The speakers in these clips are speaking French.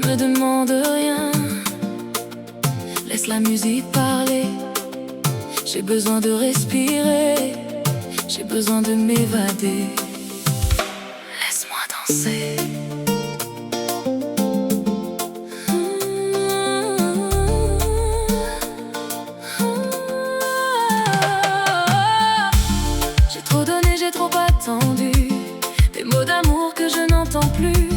me demande rien. Laisse la musique parler. J'ai besoin de respirer. J'ai besoin de m'évader. Laisse-moi danser. J'ai trop donné, j'ai trop attendu. Des mots d'amour que je n'entends plus.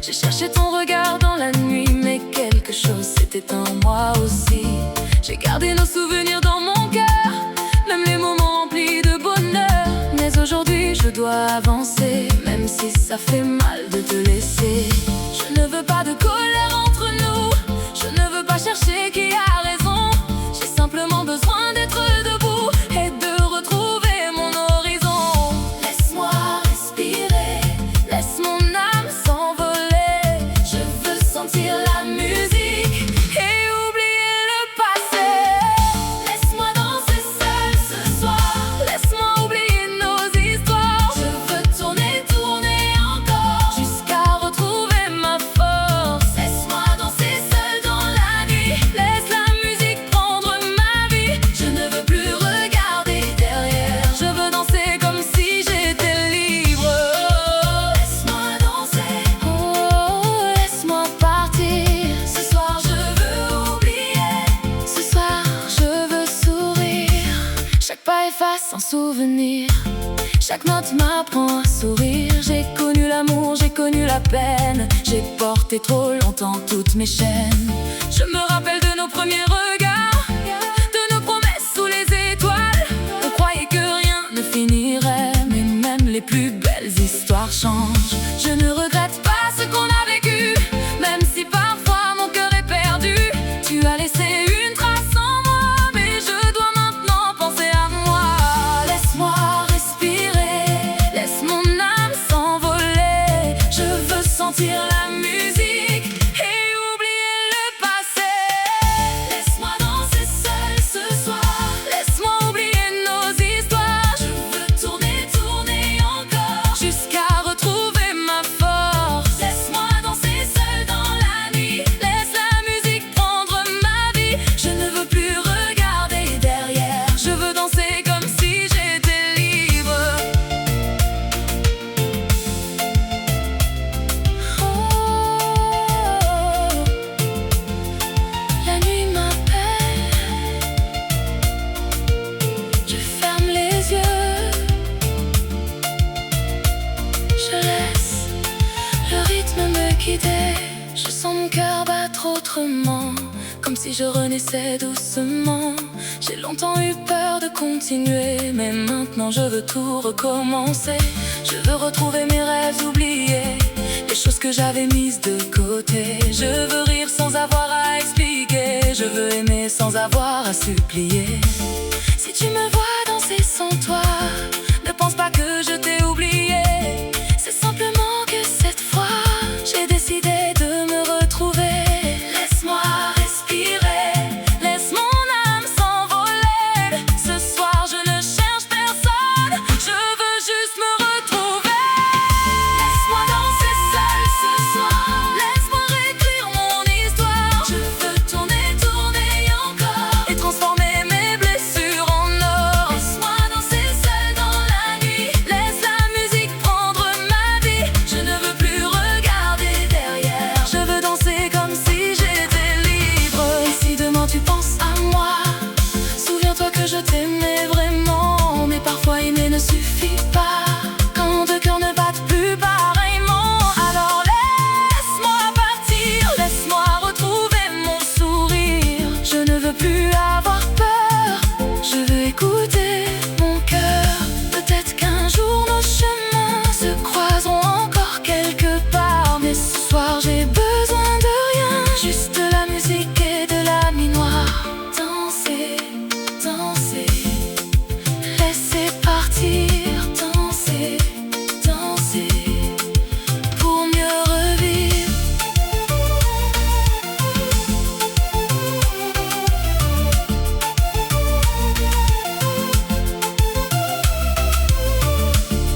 J'ai cherché ton regard dans la nuit, mais quelque chose s'était en moi aussi. J'ai gardé nos souvenirs dans mon cœur, même les moments remplis de bonheur. Mais aujourd'hui je dois avancer, même si ça fait mal de te laisser. Je ne veux pas de colère entre nous, je ne veux pas chercher qui a raison. J'ai simplement besoin d'être debout et de retrouver mon horizon. Laisse-moi respirer, laisse mon âme s'envoler. Je veux sentir la musique et oublier le passé. Laisse-moi danser seul ce soir, laisse-moi oublier nos histoires. Je veux tourner, tourner encore, jusqu'à retrouver ma force. Laisse-moi danser seul dans la nuit, laisse la musique prendre ma vie. Je ne veux plus regarder derrière, je veux danser comme si j'étais libre. Laisse-moi danser, oh, laisse-moi partir. Ce soir je veux oublier, ce soir je veux sourire. Chaque pas efface un souvenir, chaque note m'apprend à sourire. J'ai connu l'amour, j'ai connu la peine. J'ai porté trop longtemps toutes mes chaînes. Je me rappelle de nos premiers regards, de nos promesses sous les étoiles. On croyait que rien ne finirait, mais même les plus belles histoires changent. Je ne regrette pas ce qu'on a vécu, même si parfois mon cœur est perdu. Tu as laissé une trace en moi, mais je dois maintenant penser à moi. Laisse-moi respirer, laisse mon âme s'envoler. Je veux sentir la musique et oublier le passé. Laisse-moi danser seul ce soir, laisse-moi oublier nos histoires. Je veux tourner, tourner encore, jusqu'à retrouver ma force. Laisse-moi danser seul dans la nuit, laisse la musique prendre ma vie. Je ne veux plus regarder derrière, je veux danser comme si j'étais libre. Oh, la nuit m'appelle, je ferme les yeux, je laisse le rythme me guider. Je sens mon cœur battre autrement, comme si je renaissais doucement. J'ai longtemps eu peur de continuer, mais maintenant je veux tout recommencer. Je veux retrouver mes rêves oubliés, les choses que j'avais mises de côté. Je veux rire sans avoir à expliquer, je veux aimer sans avoir à supplier. Si tu me vois danser sans toi, ne pense pas que je t'ai oublié. C'est simplement que cette fois, j'ai décidé de me retrouver. Laisse-moi respirer, laisse mon âme s'envoler. Ce soir je ne cherche personne, je veux juste me retrouver. Laisse-moi danser seul ce soir, laisse-moi réécrire mon histoire. Je veux tourner, tourner encore et transformer mes blessures en or. Laisse-moi danser seul dans la nuit, laisse la musique prendre ma vie. Je ne veux plus regarder derrière, je veux danser comme si j'étais libre. Et si demain tu penses à moi, souviens-toi que je t'aimais vraiment. Mais parfois aimer ne suffit pas, quand deux cœurs ne battent plus pareillement. Alors laisse-moi partir, laisse-moi retrouver mon sourire. Je ne veux plus avoir peur, je veux écouter mon cœur. Peut-être qu'un jour nos chemins se croiseront encore quelque part, mais ce soir j'ai besoin de rien, juste la musique et de la nuit noire. Danser, danser, laisser partir. Danser, danser, pour mieux revivre.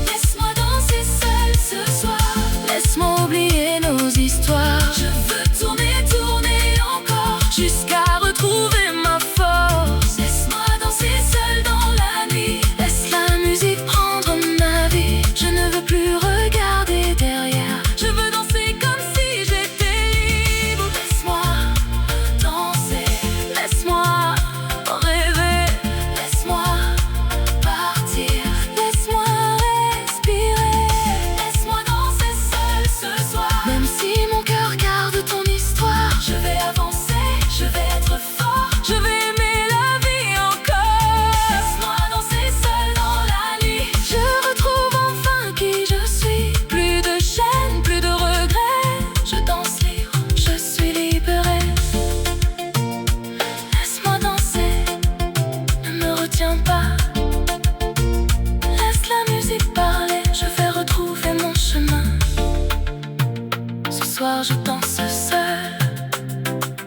Laisse-moi danser seul ce soir, laisse-moi oublier nos histoires. Je veux tourner, soir je danse seule,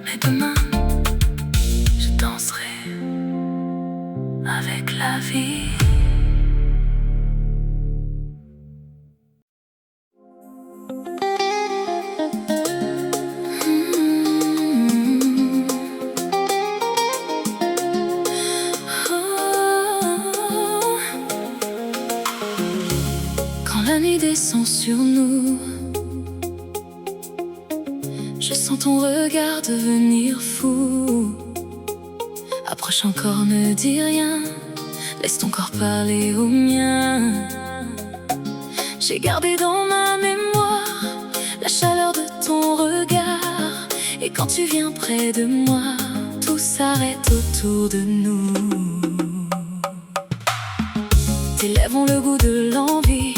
mais demain je danserai avec la vie. Quand la nuit descend sur nous, je sens ton regard devenir fou. Approche encore, ne dis rien, laisse ton corps parler au mien. J'ai gardé dans ma mémoire la chaleur de ton regard. Et quand tu viens près de moi, tout s'arrête autour de nous. Tes lèvres ont le goût de l'envie,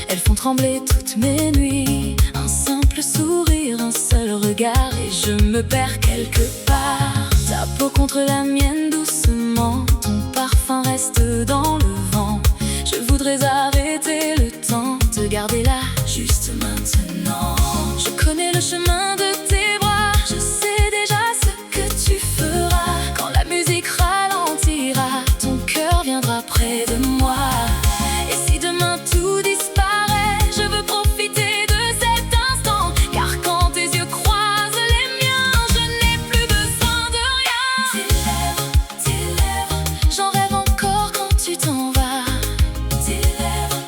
elles font trembler toutes mes nuits. Un simple sourire, un seul regard et je me perds quelque part. Ta peau contre la mienne doucement, ton parfum reste dans le vent. Je voudrais arrêter le temps, te garder là, juste maintenant. Je connais le chemin de tes bras, je sais déjà ce que tu feras. Quand la musique ralentira, ton cœur viendra près de moi. Et si demain tout disparaît, je veux profiter de cet instant. Car quand tes yeux croisent les miens, je n'ai plus besoin de rien. Tes lèvres, j'en rêve encore quand tu t'en vas. Tes lèvres,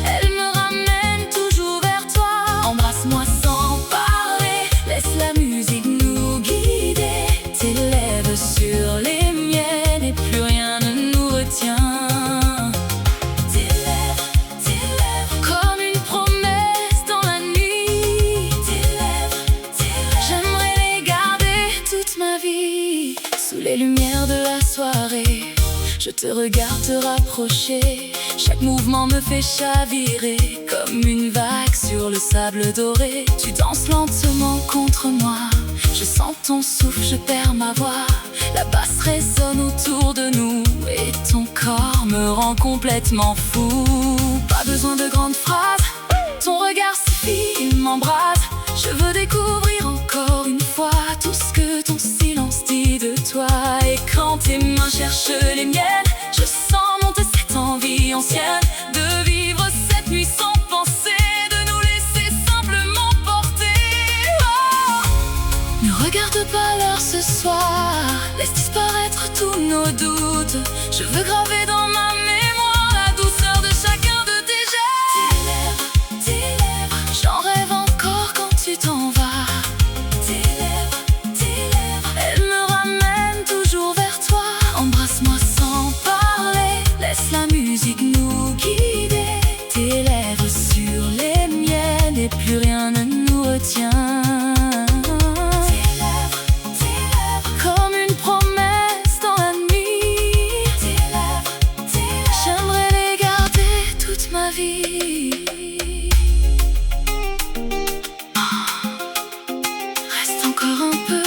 elles me ramènent toujours vers toi. Embrasse-moi sans parler, laisse la musique nous guider. Tes lèvres sur les miennes et plus rien ne nous retient. Comme une promesse dans la nuit. J'aimerais les garder toute ma vie. Sous les lumières de la soirée, je te regarde te rapprocher. Chaque mouvement me fait chavirer comme une vague sur le sable doré. Tu danses lentement contre moi, je sens ton souffle, je perds ma voix. La basse résonne autour de nous et ton corps me rend complètement fou. Pas besoin de grandes phrases, ton regard suffit, il m'embrase. Je veux découvrir encore une fois tout ce que ton silence dit de toi. Et quand tes mains cherchent les miennes, je sens monter cette envie ancienne de vivre cette nuit sans penser, de nous laisser simplement porter. Oh, ne regarde pas l'heure ce soir, laisse disparaître tous nos doutes. Je veux graver dans ma mémoire la douceur de chacun de tes gestes. Tes lèvres, j'en rêve encore quand tu t'en vas. Tes lèvres, elles me ramènent toujours vers toi. Embrasse-moi sans parler, laisse la musique nous guider. Tes lèvres sur les miennes et plus rien ne nous retient. Comme une promesse dans la nuit. J'aimerais les garder toute ma vie. Reste encore un peu,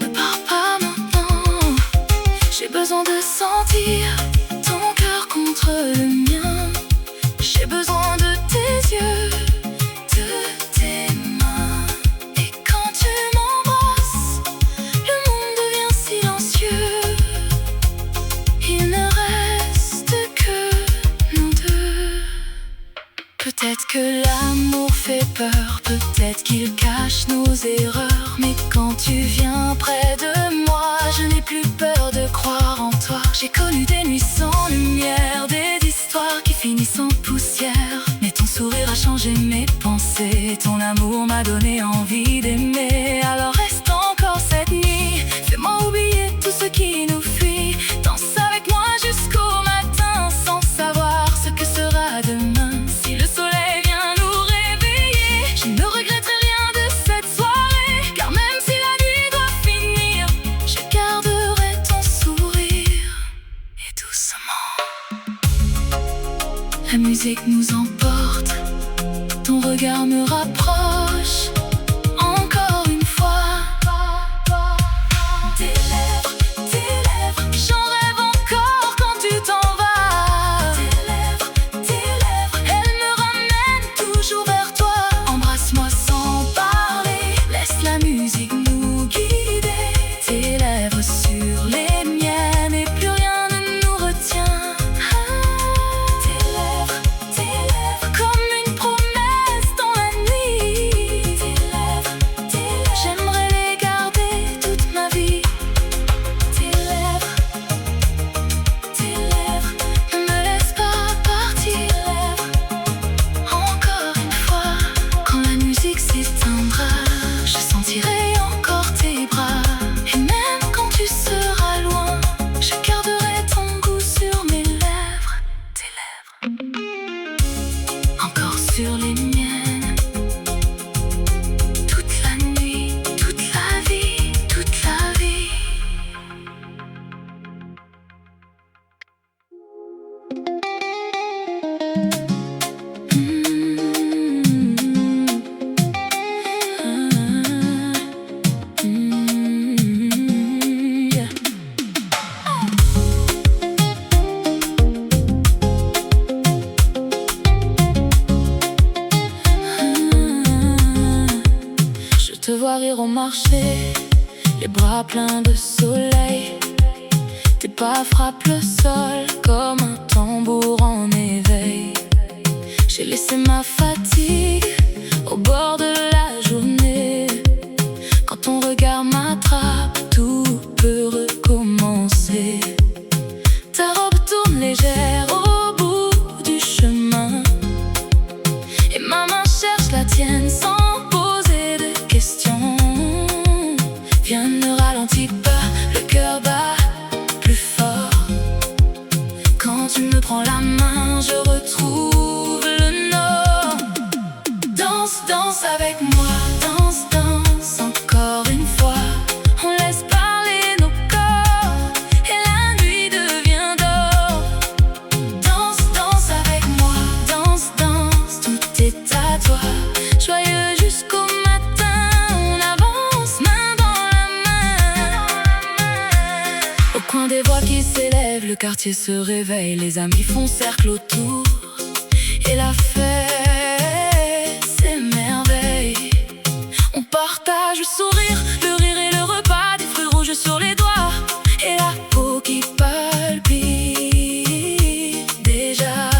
ne pars pas maintenant. J'ai besoin de sentir ton cœur contre le mien. J'ai besoin de tes yeux, de tes mains. Et quand tu m'embrasses, le monde devient silencieux. Il ne reste que nous deux. Peut-être que l'amour fait peur, peut-être qu'il cache nos erreurs. Mais quand tu viens près de moi, je n'ai plus peur de croire en toi. J'ai connu des nuits sans lumière, des histoires qui finissent en poussière. Mais ton sourire a changé mes pensées, ton amour m'a donné envie d'aimer. Alors reste encore cette nuit, fais-moi oublier tout ce qui nous fuit. Danse avec moi jusqu'au matin, sans savoir ce que sera demain. Si le soleil vient nous réveiller, je ne regretterai rien de cette soirée. Car même si la nuit doit finir, je garderai ton sourire. Et doucement, la musique nous emporte, ton regard me rapproche. Encore une fois, tes lèvres, j'en rêve encore quand tu t'en vas. Tes lèvres, elles me ramènent toujours vers toi. Embrasse vois rire au marché, les bras pleins de soleil. Tes pas frappent le sol comme un tambour en éveil. J'ai laissé ma fatigue au bord de la journée. Quand ton regard m'attrape, tout peut recommencer. Ta robe tourne légère au bout du chemin, et ma main cherche la tienne sans poser de questions. Viens, ne ralentis pas, le cœur bat plus fort. Quand tu me prends la main, je retrouve le nord. Danse, danse avec moi, danse, danse encore une fois. On laisse parler nos corps et la nuit devient d'or. Danse, danse avec moi, danse, danse, tout est à toi. Joyeux jusqu'au matin, on avance main dans la main. Au coin des voix qui s'élèvent, le quartier se réveille. Les amis font cercle autour et la fête s'émerveille. On partage le sourire, le rire et le repas, des fruits rouges sur les doigts et la peau qui palpite déjà.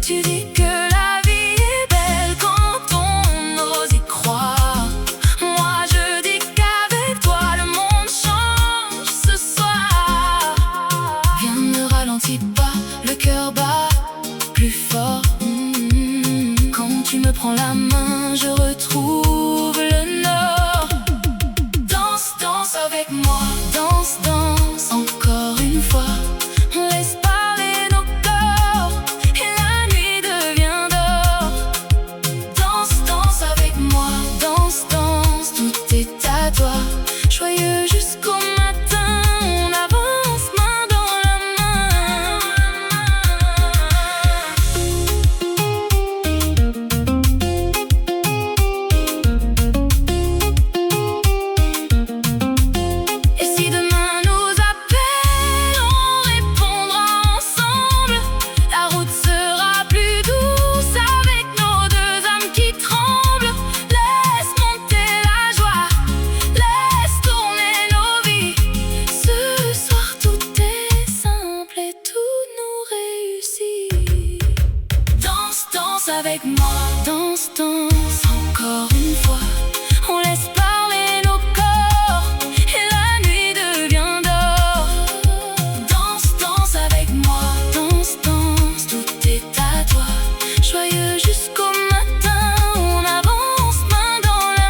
Tu dis que la vie est belle quand on ose y croire. Moi je dis qu'avec toi le monde change ce soir. Viens, ne ralentis pas, le cœur bat plus fort. Quand tu me prends la main, je retrouve le nord. Danse, danse avec moi, danse, danse encore une fois. On laisse parler nos corps et la nuit devient d'or. Danse, danse avec moi, danse, danse, tout est à toi. Joyeux jusqu'au matin, on avance main dans la main. Et si demain nous appelle, on répondra ensemble. La route sera plus douce avec nos deux âmes qui tremblent. Laisse monter la joie, laisse tourner nos vies. Ce soir tout est simple et tout nous réussit. Danse, danse avec moi, danse, danse encore une fois. On laisse parler nos corps et la nuit devient d'or. Danse, danse avec moi, danse, danse, tout est à toi. Joyeux jusqu'au matin, on avance main dans la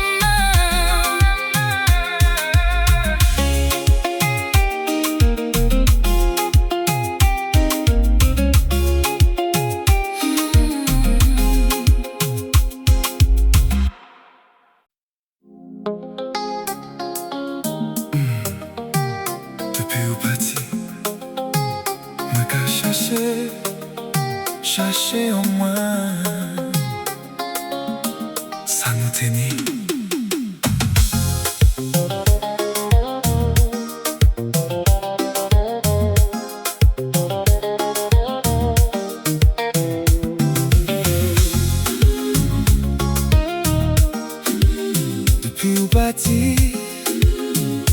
Depuis où parti, moi qu'à chercher, chercher au moins, ça nous tenait. Depuis où parti,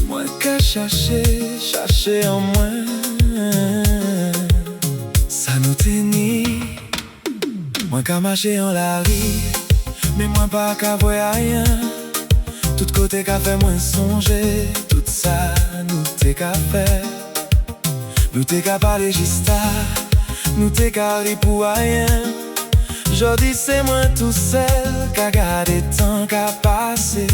moi qu'à chercher, chercher en moi, ça nous tenait. Moi qu'à marcher en la rue, mais moi pas qu'à voir rien. Tout côté qu'a fait moi songer, tout ça nous t'es qu'à faire. Nous t'es qu'à parler juste à, nous t'es qu'à rire pour rien. Jodi c'est moi tout seul qu'à garder temps qu'à passer.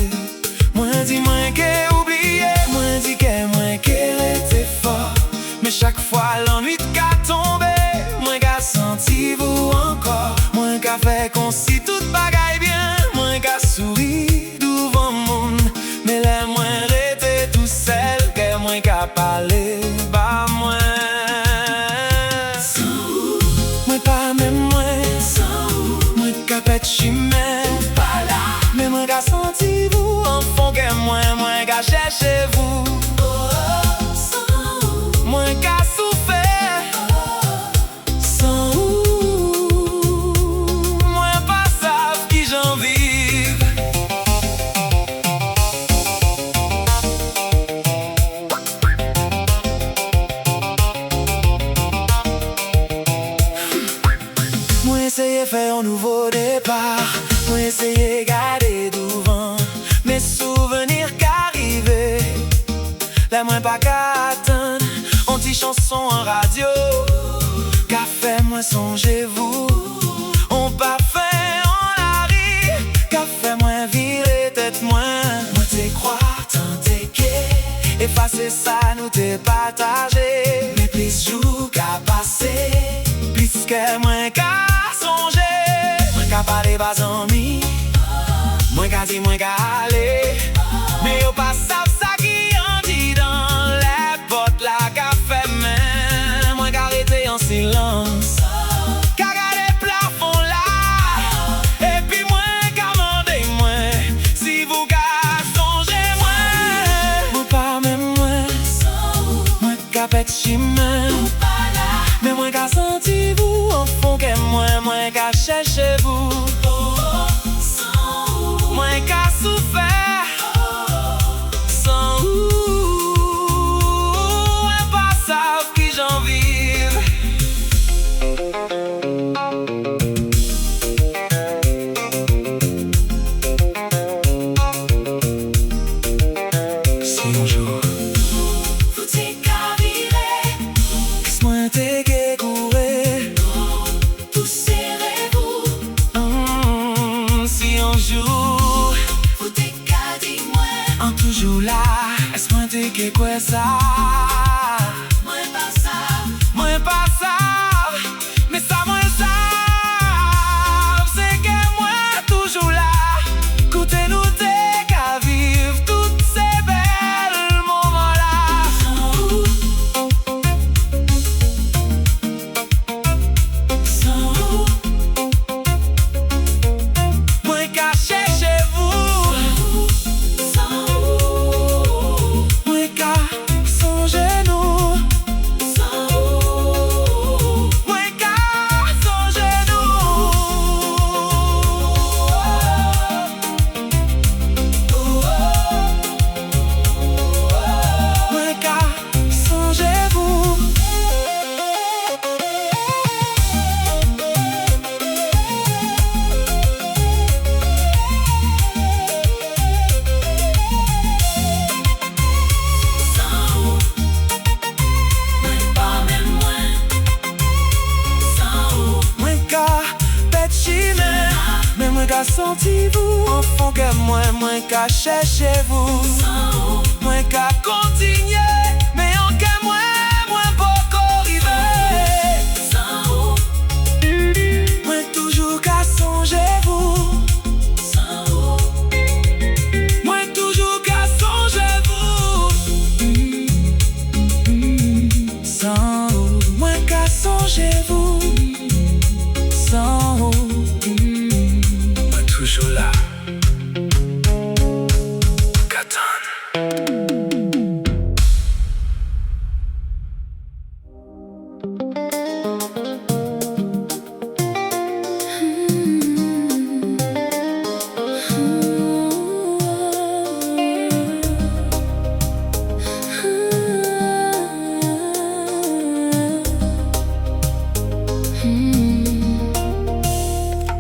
Moi dis moi qu'est oublié, moi dis que moi qu'est resté fort. Mais chaque fois l'ennui qu'a tombé, moi qu'a senti vous encore. Moi qu'a fait qu'on si tout bagaille bien, moi qu'a souri devant monde. Mais là moi resté tout seul, que moi qu'a parlé bah moi. Moi pas même moi, moi qu'a fait chimère. Mais moi qu'a senti vous en fond que moi qu'a cherché vous. Moi qu'a souffert sans vous. Moi pas savent qui j'en vive. moi pas qu'à attendre. On dit chanson en radio, café moi songez-vous. On pas fait en la rue, café moi virer tête moins. Moi t'es croire, tant t'es qu'est, effacer ça nous t'es partagé. Mais plus joue qu'à passer, puisque moi qu'à songer. Moi qu'à parler pas amis, moi qu'à dire moi qu'à aller. Mais yo pas savent ça qui en dit dans les portes la café main. Moi qu'à arrêter en silence, qu'à garder plafond là. Et puis moi qu'à demander moi, si vous qu'à songer moi. Moi pas même moi qu'à pète chemin. Mais moi qu'à sentir vous au fond que moi qu'à chercher vous. Moi qu'à souffert. Que quoi ça? Moi pas ça, mais ça moi ça. C'est que moi toujours là. Écoutez nous t'es qu'à vivre toutes ces belles moments là. Sans vous, moi qu'à chercher vous. Sentez-vous, enfant que moi qu'à chercher vous. Moi qu'à continuer, mais en que moi pas arriver. Moi toujours qu'à songer vous. Moi toujours qu'à songer vous. Sans moi qu'à songer vous. Sans toujours là.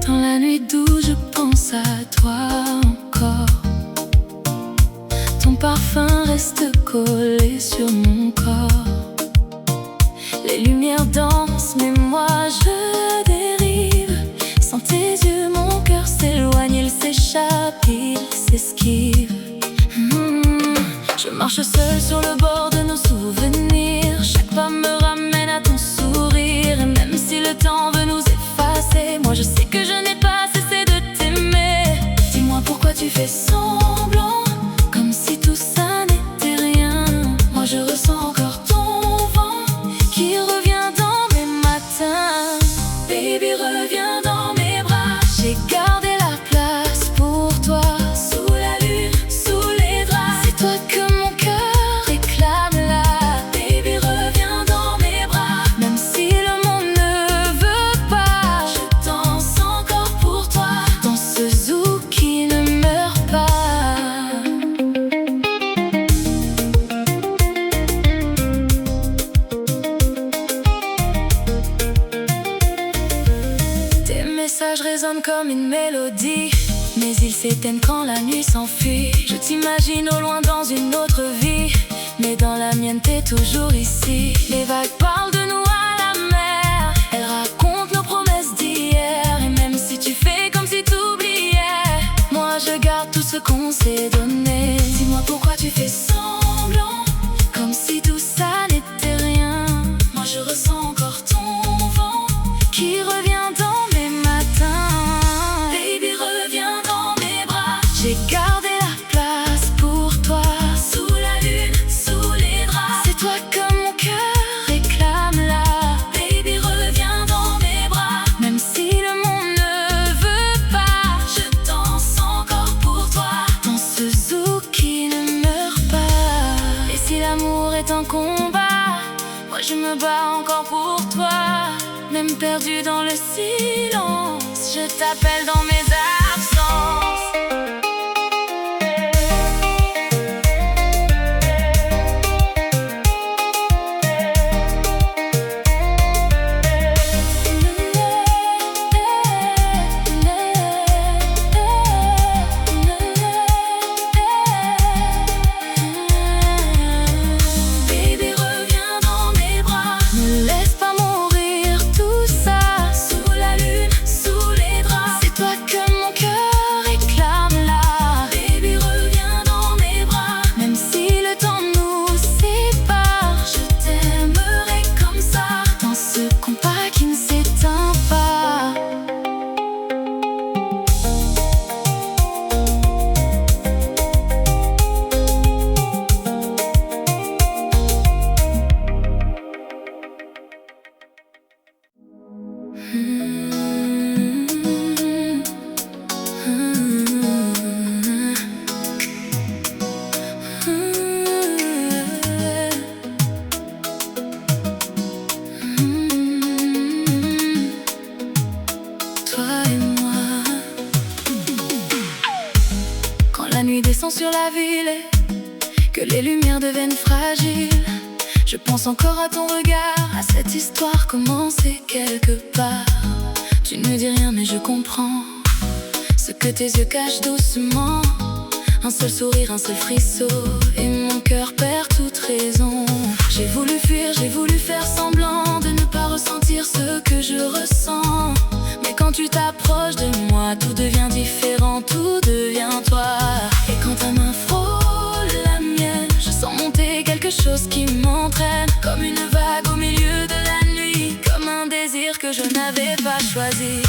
Dans la nuit douce, je pense à toi encore. Ton parfum reste collé sur mon corps. Les lumières dansent, mais moi je dérive. Sans tes yeux, mon cœur s'éloigne, il s'échappe, il s'esquive. Je marche seule sur le bord de nos souvenirs. Chaque pas me ramène à ton sourire. Et même si le temps veut nous effacer, moi je sais que je n'ai pas cessé de t'aimer. Dis-moi pourquoi tu fais semblant, comme si tout ça n'était rien. Moi je ressens encore ton vent qui revient dans mes matins. Baby, reviens dans mes bras. J'ai gardé la place pour toi. Sous la lune, sous les draps, c'est toi que mon cœur réclame là. Baby, reviens dans mes bras. Même si le monde ne veut pas, je danse encore pour toi. Dans ce zoo qui ne meurt pas. Tes messages résonnent comme une mélodie, mais ils s'éteignent quand la nuit s'enfuit. Je t'imagine au loin dans une autre vie, mais dans la mienne t'es toujours ici. Les vagues parlent de nous à la mer, elles racontent nos promesses d'hier. Et même si tu fais comme si t'oubliais, moi je garde tout ce qu'on s'est donné. Dis-moi pourquoi tu fais semblant, comme si tout ça n'était rien. Moi je ressens encore ton vent qui revient dans mes matins. Baby, reviens dans mes bras, j'ai gardé la place pour toi. Sous la lune, sous les draps, c'est toi que mon cœur réclame là. Baby, reviens dans mes bras, même si le monde ne veut pas, je danse encore pour toi, dans ce zouk qui ne meurt pas. Et si l'amour est un combat, moi je me bats encore pour toi. Même perdu dans le silence, je t'appelle dans mes absences. La nuit descend sur la ville et que les lumières deviennent fragiles, je pense encore à ton regard, à cette histoire commencée quelque part. Tu ne dis rien mais je comprends ce que tes yeux cachent doucement. Un seul sourire, un seul frisson, et mon cœur perd toute raison. J'ai voulu fuir, j'ai voulu faire semblant de ne pas ressentir ce que je ressens. Mais quand tu t'approches de moi, tout devient différent, tout devient toi. Et quand ta main frôle la mienne, je sens monter quelque chose qui m'entraîne, comme une vague au milieu de la nuit, comme un désir que je n'avais pas choisi.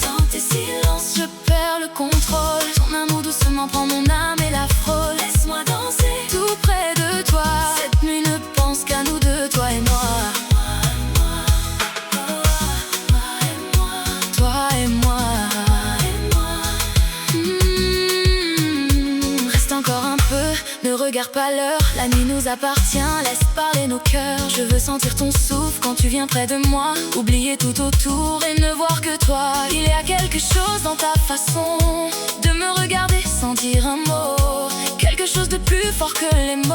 Dans tes silences, je perds le contrôle. Ton amour doucement prend mon âme et la frôle. Laisse-moi danser tout près de toi. Cette nuit ne pense qu'à nous deux, toi et moi. Toi et moi. Reste encore un peu, ne regarde pas l'heure. La nuit nous appartient, laisse parler nos cœurs. Je veux sentir ton souffle quand tu viens près de moi. Oublier tout autour et ne voir que toi. Il y a quelque chose dans ta façon de me regarder sans dire un mot. Quelque chose de plus fort que les mots.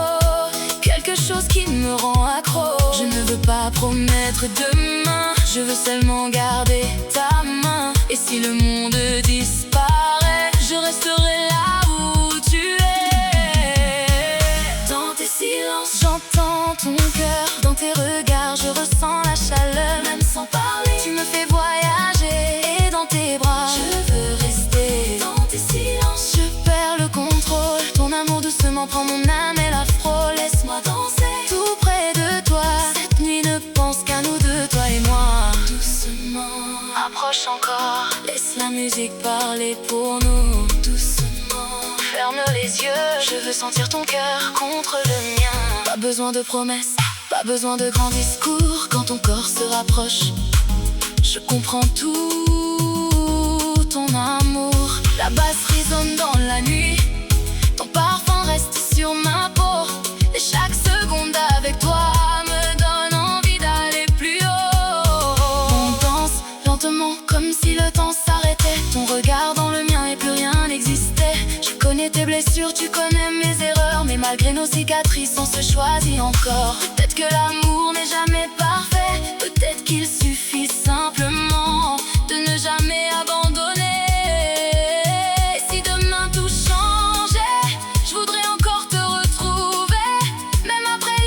Quelque chose qui me rend accro. Je ne veux pas promettre demain, je veux seulement garder ta main. Et si le monde disparaît, je resterai là où tu es. Dans tes silences, j'entends ton cœur. Dans tes regards, je ressens la chaleur. Même sans parler, tu me fais voyager. Et dans tes bras, je veux rester. Dans tes silences, je perds le contrôle. Ton amour doucement prend mon âme et la frôle. Laisse-moi danser tout près de toi. Cette nuit ne pense qu'à nous deux, toi et moi. Doucement, approche encore. Laisse la musique parler pour nous. Doucement, ferme les yeux. Je veux sentir ton cœur contre le mien. Pas besoin de promesses, pas besoin de grands discours. Quand ton corps se rapproche, je comprends tout. Ton amour, la basse résonne dans la nuit. Ton parfum reste sur ma peau. Et chaque seconde avec toi me donne envie d'aller plus haut. On danse lentement comme si le temps s'arrêtait. Ton regard dans le mien et plus rien n'existait. Je connais tes blessures, tu connais mes erreurs. Mais malgré nos cicatrices, on se choisit encore. Peut-être que l'amour n'est jamais parfait. Peut-être qu'il suffit simplement de ne jamais abandonner. Et si demain tout changeait, je voudrais encore te retrouver. Même après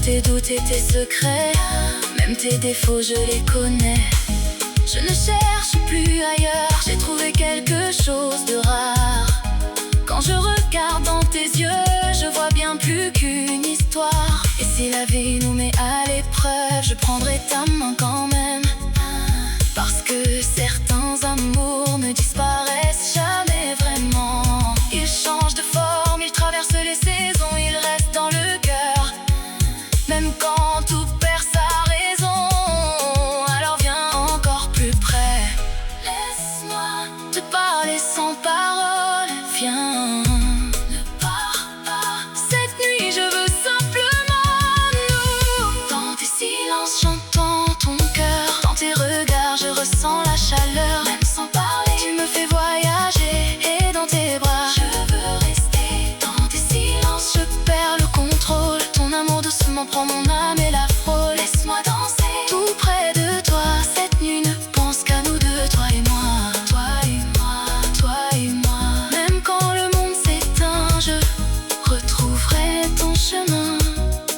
tes doutes et tes secrets, même tes défauts je les connais. Je ne cherche plus ailleurs, j'ai trouvé quelque chose de rare. Quand je regarde dans tes yeux, je vois bien plus qu'une histoire. Et si la vie nous met à l'épreuve, je prendrai ta main quand même. Parce que certains amours ne disparaissent jamais vraiment. Ils changent de forme, ils traversent les saisons, ils restent dans le cœur. Même quand tout perd sa raison, alors viens encore plus près. Laisse-moi te parler sans parole, viens. Ne pars pas, cette nuit je veux simplement nous. Dans tes silences j'entends ton cœur, dans tes regards je ressens la chaleur. Même sans parler, tu me fais voyager, et dans tes bras je veux rester. Dans tes silences je perds le contrôle, ton amour doucement prend mon âme et la frôle. Laisse-moi danser tout près de toi, cette nuit ne pense qu'à nous deux, toi et moi. Toi et moi, toi et moi. Même quand le monde s'éteint, je retrouverai ton chemin.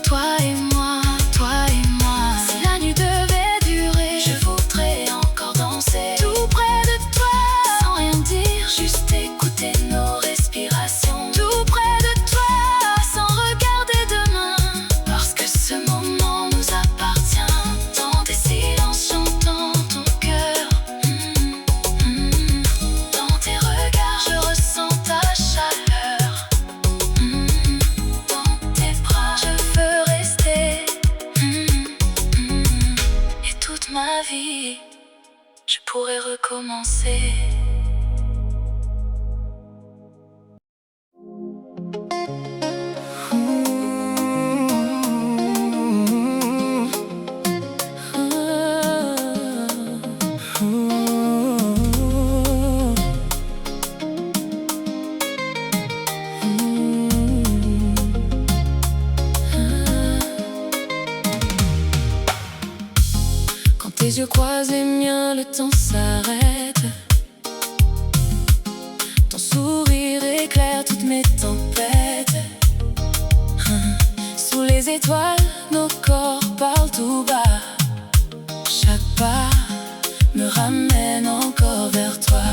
Toi et moi, toi et moi. Si la nuit devait durer, je voudrais encore danser tout près de toi, sans rien dire, juste écouter nos respirations. Tout près de toi, sans regarder demain, parce que ce moment nous appartient. Dans tes silences j'entends ton cœur, dans tes regards je ressens ta chaleur, dans tes bras je veux rester, et toute ma vie je pourrais recommencer. Quand tes yeux croisent les miens, le temps s'arrête. Ton sourire éclaire toutes mes tempêtes. Sous les étoiles, nos corps parlent tout bas. Chaque pas me ramène encore vers toi.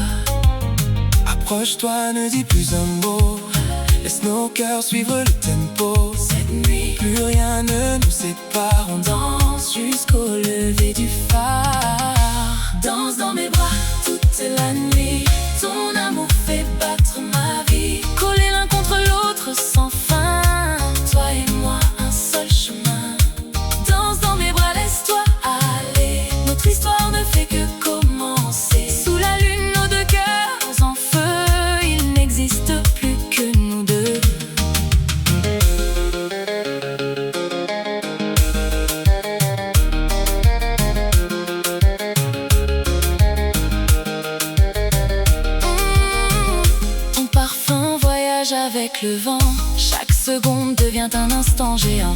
Approche-toi, ne dis plus un mot, laisse nos cœurs suivre le tempo. Cette nuit, Plus rien ne nous sépare, on danse jusqu'au lever du phare. Danse dans mes bras toute la nuit, ton amour fait battre ma vie. Collés l'un contre l'autre sans fin, toi et moi un seul chemin. Danse dans mes bras, laisse-toi aller, notre histoire ne fait que commencer. Sous la lune, nos deux cœurs en feu, il n'existe plus que nous deux. Ton parfum voyage avec le vent, chaque seconde devient un instant géant.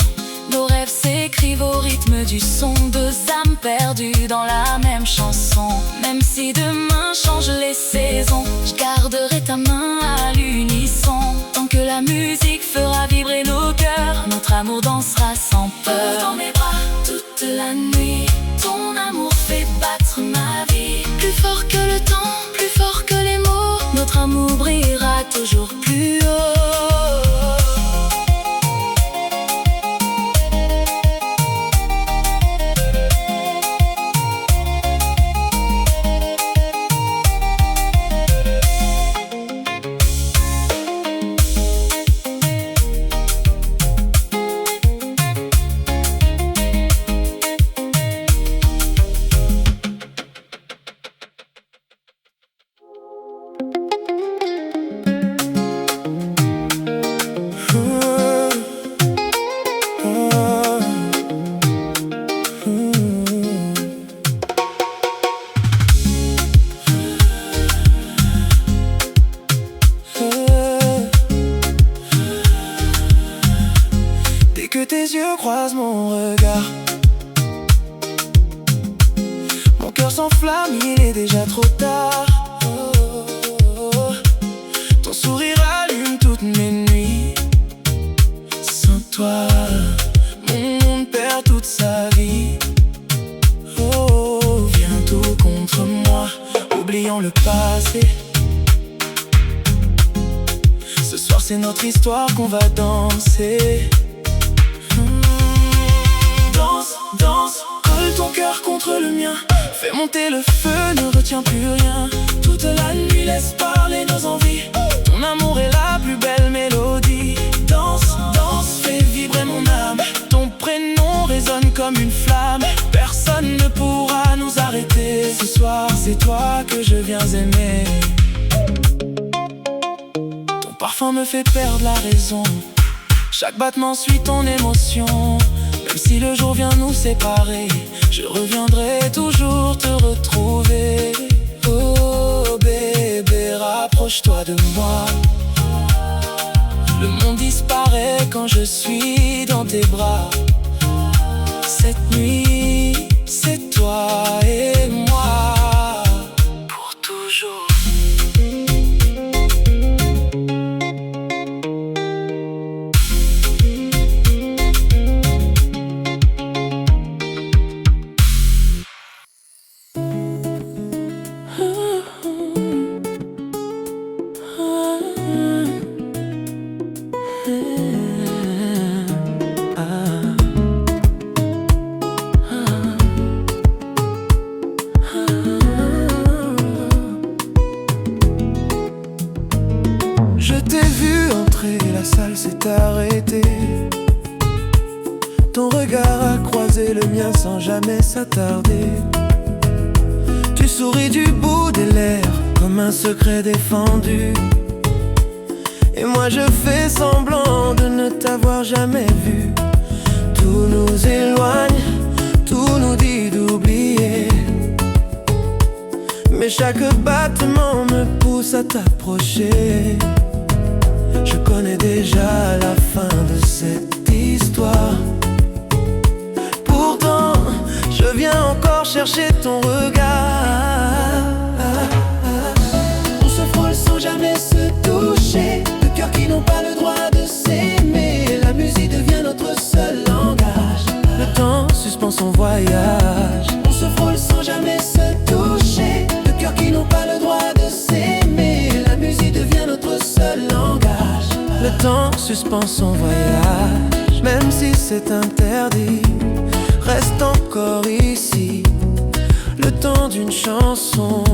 Nos rêves s'écrivent au rythme du son, deux âmes perdues dans la même chanson. Même si demain change les saisons, je garderai ta main à l'unisson. Tant que la musique fera vibrer nos cœurs, notre amour dansera sans peur. Dans mes bras toute la nuit, ton amour fait battre ma vie. Plus fort que le temps, plus fort que les mots, notre amour brillera toujours plus haut. que tes yeux croisent mon regard. Mon cœur s'enflamme, il est déjà trop tard. Oh, oh, oh. Ton sourire allume toutes mes nuits. Sans toi, mon monde c'est notre histoire qu'on va danser. Danse, danse, colle ton cœur contre le mien. Fais monter le feu, ne retiens plus rien. Toute la nuit laisse parler nos envies. Ton amour est la plus belle mélodie. Danse, danse, fais vibrer mon âme. Ton prénom résonne comme une flamme. Personne ne pourra nous arrêter. Ce soir c'est toi que je viens aimer. Ton parfum me fait perdre la raison. Chaque battement suit ton émotion. Même si le jour vient nous séparer, je reviendrai toujours te retrouver. Oh bébé, rapproche-toi de moi. Le monde disparaît quand je suis dans tes bras. Cette nuit, c'est toi et moi pour toujours. Je t'ai vu entrer, la salle s'est arrêtée. Ton regard a croisé le mien sans jamais s'attarder. Tu souris du bout des lèvres comme un secret défendu. Et moi je fais semblant de ne t'avoir jamais vu. Tout nous éloigne, tout nous dit d'oublier. Mais chaque battement me pousse à t'approcher. Je connais déjà la fin de cette histoire. Pourtant, je viens encore chercher ton regard. On se frôle sans jamais se toucher. Deux cœurs qui n'ont pas le droit de s'aimer. La musique devient notre seul langage. Le temps suspend son voyage. On se frôle sans jamais se toucher. Deux cœurs qui n'ont pas le droit de s'aimer. La musique devient notre seul langage. Le temps suspend son voyage. Même si c'est interdit, reste encore ici. Le temps d'une chanson,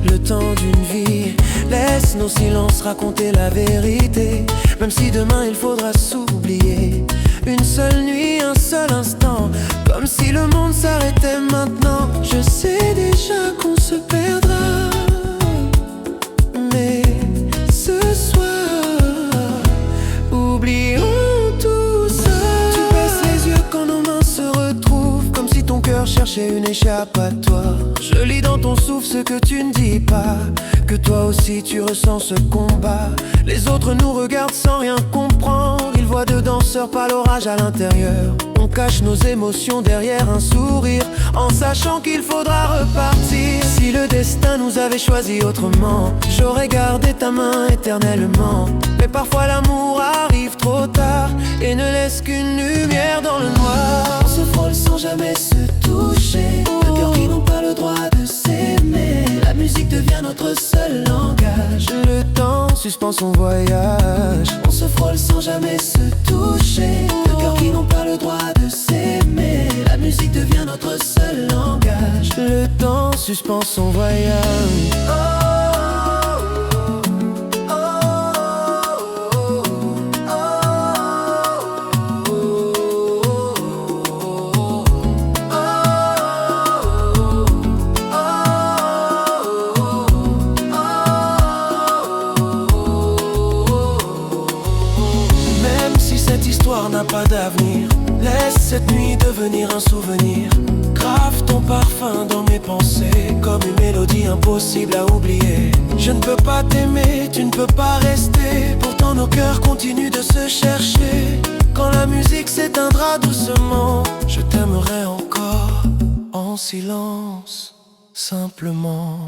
le temps d'une vie. Laisse nos silences raconter la vérité. Même si demain il faudra s'oublier. Une seule nuit, un seul instant. Comme si le monde s'arrêtait maintenant. Je sais déjà qu'on se perdra. Mais ce soir, oublions tout ça. Tu baisses les yeux quand nos mains se retrouvent. Comme si ton cœur cherchait une échappatoire. Je lis dans ton souffle ce que tu ne dis pas. Que toi aussi tu ressens ce combat. Les autres nous regardent sans rien comprendre. Ils voient deux danseurs par l'orage à l'intérieur. On cache nos émotions derrière un sourire, en sachant qu'il faudra repartir. Si le destin nous avait choisi autrement, j'aurais gardé ta main éternellement. Mais parfois l'amour arrive trop tard et ne laisse qu'une lumière dans le noir. On se frôle sans jamais se toucher. Deux cœurs qui n'ont pas le droit de s'aimer. La musique devient notre seul langage. Le temps suspend son voyage. On se frôle sans jamais se toucher. Deux cœurs qui n'ont pas le droit de s'aimer. La musique devient notre seul langage. Le temps suspend son voyage. N'a pas d'avenir. Laisse cette nuit devenir un souvenir. Grave ton parfum dans mes pensées, comme une mélodie impossible à oublier. Je ne peux pas t'aimer, tu ne peux pas rester. Pourtant nos cœurs continuent de se chercher. Quand la musique s'éteindra doucement, je t'aimerai encore en silence, simplement.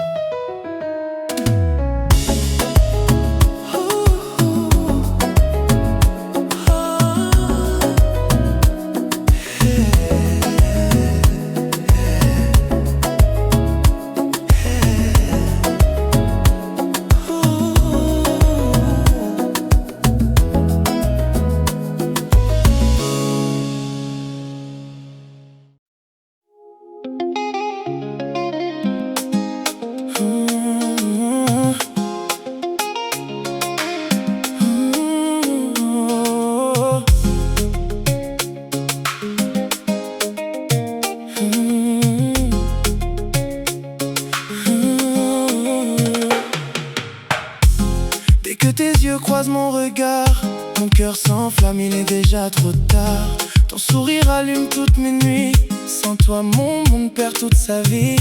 Dès que tes yeux croisent mon regard, mon cœur s'enflamme, il est déjà trop tard. Ton sourire allume toutes mes nuits. Sans toi mon monde perd toute sa vie.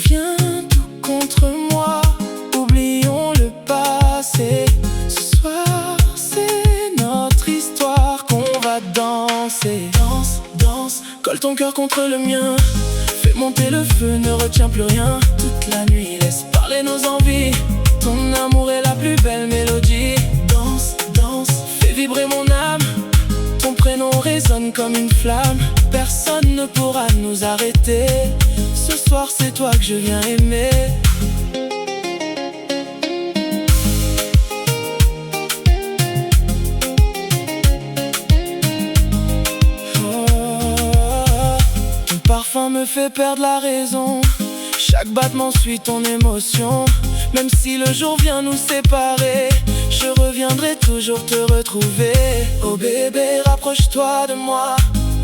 Viens tout contre moi, oublions le passé. Ce soir c'est notre histoire qu'on va danser. Danse, danse, colle ton cœur contre le mien. Fais monter le feu, ne retiens plus rien. Toute la nuit laisse parler nos envies. Ton amour est la plus belle mélodie. Danse, danse, fais vibrer mon âme. Ton prénom résonne comme une flamme. Personne ne pourra nous arrêter. Ce soir c'est toi que je viens aimer. Ton parfum me fait perdre la raison. Chaque battement suit ton émotion. Même si le jour vient nous séparer, je reviendrai toujours te retrouver. Oh bébé, rapproche-toi de moi.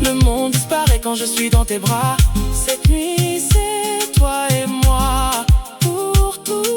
Le monde disparaît quand je suis dans tes bras. Cette nuit, c'est toi et moi pour toujours.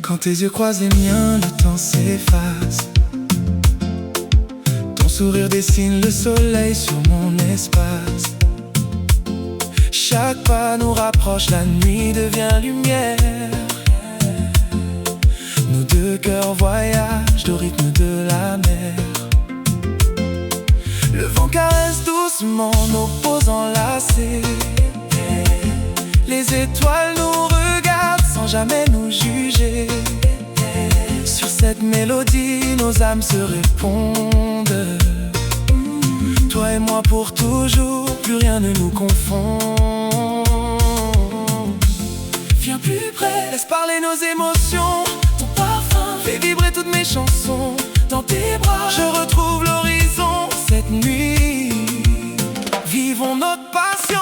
Quand tes yeux croisent les miens, le temps s'efface. Ton sourire dessine le soleil sur mon espace. Chaque pas nous rapproche, la nuit devient lumière. Nos deux cœurs voyagent au rythme de la mer. Le vent caresse doucement nos peaux enlacées. Les étoiles nous regardent sans jamais nous juger. Sur cette mélodie, nos âmes se répondent. Toi et moi pour toujours, plus rien ne nous confond. Viens plus près, laisse parler nos émotions. Ton parfum fait vibrer toutes mes chansons. Dans tes bras, je retrouve l'horizon. Cette nuit, vivons notre passion.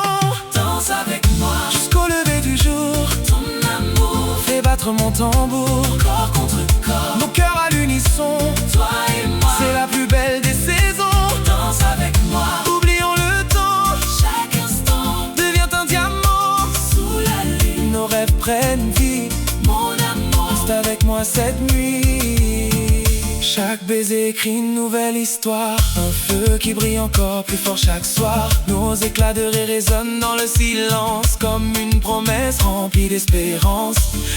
Danse avec moi jusqu'au lever du jour. Ton amour fait battre mon tambour. Corps contre corps, nos cœurs à l'unisson. Toi et moi, c'est la plus belle des saisons. Danse avec moi, oublions le temps. Chaque instant devient un diamant. Sous la lune, nos rêves prennent vie. Mon amour, reste avec moi cette nuit. Chaque baiser écrit une nouvelle histoire. Un feu qui brille encore plus fort chaque soir. Nos éclats de rire résonnent dans le silence, comme une promesse remplie d'espérance.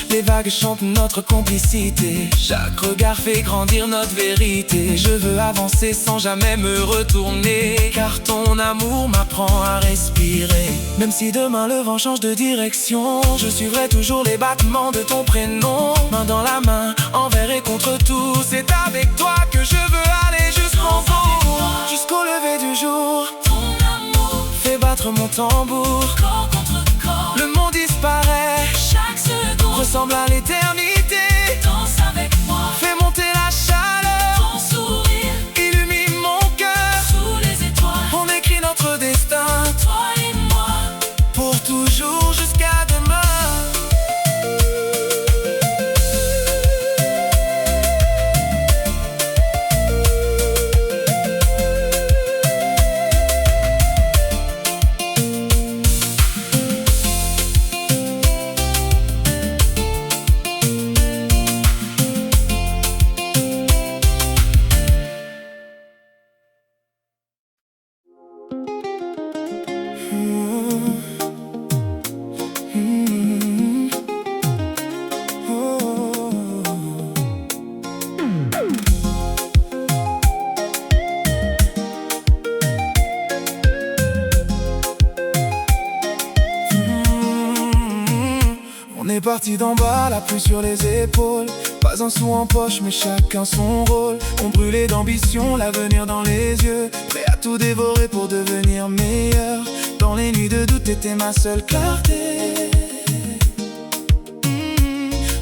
Les vagues chantent notre complicité. Chaque regard fait grandir notre vérité. Je veux avancer sans jamais me retourner, car ton amour m'apprend à respirer. Même si demain le vent change de direction, je suivrai toujours les battements de ton prénom. Main dans la main, envers et contre tout. C'est avec toi que je veux aller jusqu'en bout. Jusqu'au lever du jour, ton amour fait battre mon tambour. Corps contre corps, le monde disparaît. Chaque seconde ressemble à l'éternité. Danse avec moi, fais monter la chaleur. Ton sourire illumine mon cœur. Sous les étoiles, on écrit notre destin. Toi et moi, pour toujours jusqu'à demain. est parti d'en bas, la pluie sur les épaules. Pas un sou en poche, mais chacun son rôle. On brûlait d'ambition, l'avenir dans les yeux, prêt à tout dévorer pour devenir meilleur. Dans les nuits de doute, t'étais ma seule clarté.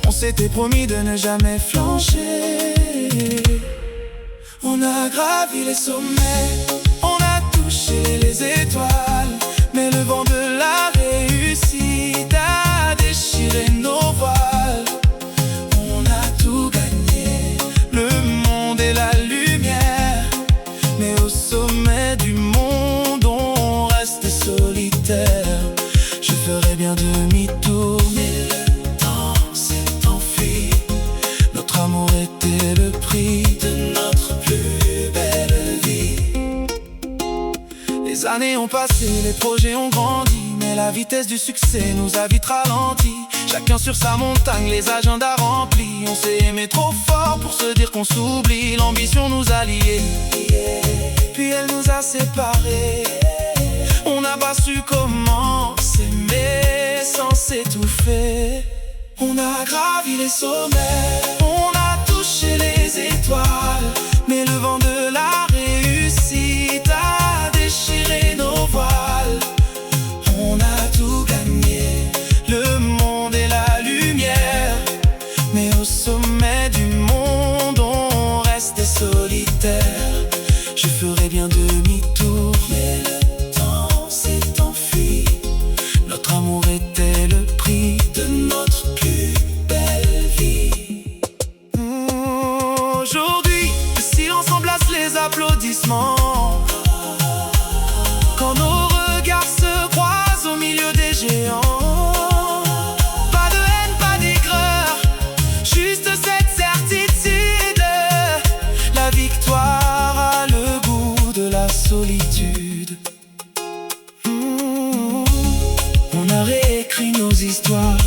On s'était promis de ne jamais flancher. On a gravi les sommets, on a touché les étoiles, mais le vent de la réussite a déchiré nos voiles. On a tout gagné, le monde et la lumière, mais au sommet du monde on reste solitaire. Je ferais bien demi-tour, mais le temps s'est enfui. Notre amour était le prix de notre plus belle vie. Les années ont passé, les projets ont grandi, mais la vitesse du succès nous a vite ralenti. Chacun sur sa montagne, les agendas remplis. On s'est aimé trop fort pour se dire qu'on s'oublie. L'ambition nous a liés, puis elle nous a séparés. On n'a pas su comment s'aimer sans s'étouffer. On a gravi les sommets, on a touché les étoiles, mais le vent de la réussite a déchiré nos voiles. On a tout gagné, le monde et la lumière, mais au sommet du monde on restait solitaire. Je ferais bien demi-tour, mais le temps s'est enfui. Notre amour était le prix de notre plus belle vie. Aujourd'hui, le silence remplace les applaudissements. Quand nos regards se croisent au milieu des géants. Pas de haine, pas d'aigreur, juste cette certitude. La victoire a le goût de la solitude. On a réécrit nos histoires.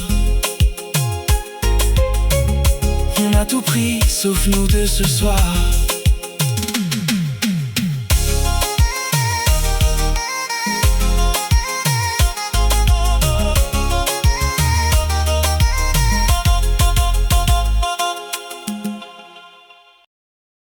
On a tout pris sauf nous deux ce soir.